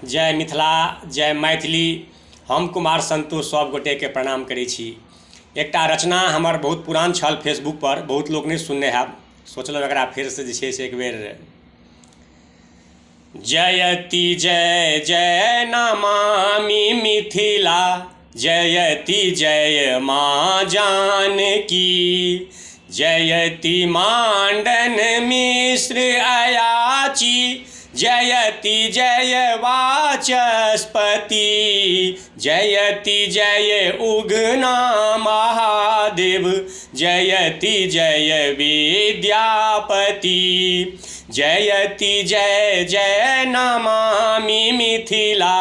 जय मिथिला जय मैथिली। हम कुमार संतोष सब गोटे के प्रणाम करै छी। एकटा रचना हमर बहुत पुरान छल फेसबुक पर, बहुत लोग नहीं सुनने हैब, सोचलहुँ एकरा फेर से जे छै से एक बेर। जयति जय जय नमामि मिथिला, जयति जय माँ जानकी, जयति मांडन मिश्र अयाची, जयति जय वाचस्पति, जयति जय उगना महादेव, जयति जय विद्यापति, जयति जय जय नमामि मिथिला,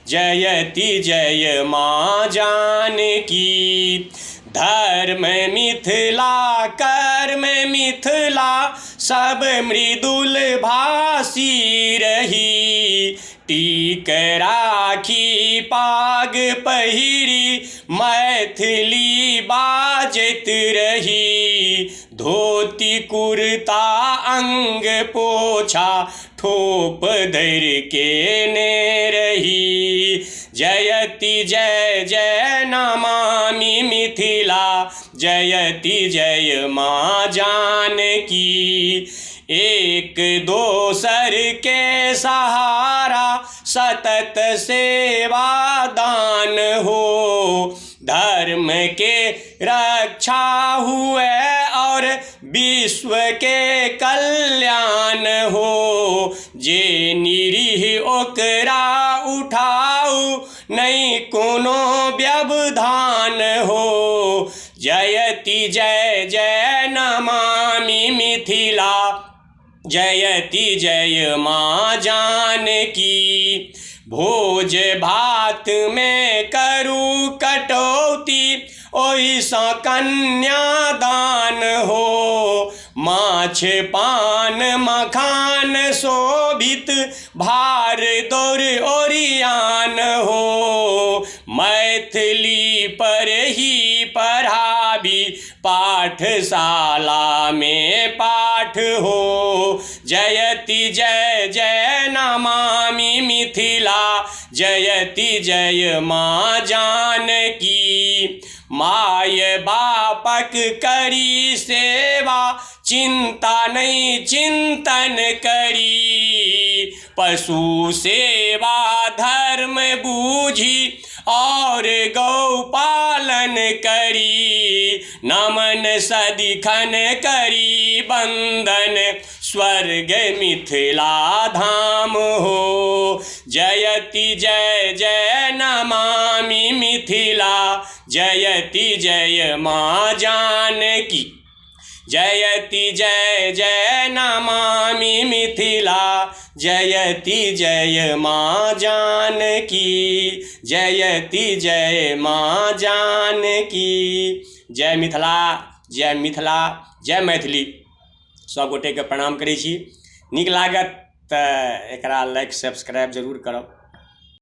जयति जय माँ जानकी। धर्म मिथिला कर्म मिथिला, सब मृदुल भाषी रही, टीक राखी पाग पहिरी, मैथिली बाजत रही, धोती कुर्ता अंग पोछा, ठोप धर के ने रही, जयति जय जय नमामि मिथिला, जयति जय माँ जानकी। एक दोसर के सहारा सतत सेवा दान हो, धर्म के रक्षा हुए और विश्व के कल्याण हो, जे निरीह ओकरा उठाऊ, नहीं कोनो व्यवधान हो, जयति जय जय नमामि मिथिला, जयति जय माँ जानकी। भोज भात में करू कटौती, ओहि सा कन्यादान हो, माछ पान मखान शोभित, भार दौर ओरियान हो, मैथिली पर ही पढ़ाबी, पाठशाला में पाठ हो, जयति जय जय नमामि मिथिला, जयति जय माँ जानकी। माय बापक करी सेवा, चिंता नहीं चिंतन करी, पशु सेवा धर्म बूझी, और गौ पालन करी, नमन सदिखन करी बंदन, स्वर्ग मिथिला धाम हो, जयति जय जय नमामि मिथिला, जयति जय माँ जानकी, जयति जय जय नमामि मिथिला, जयति जय माँ जानकी, जयति जय माँ जानकी। जय मिथिला जय मिथिला जय मैथिली। सब गोटे के प्रणाम करै छी। नीक लागत तऽ एकरा लाइक सब्सक्राइब जरूर करब।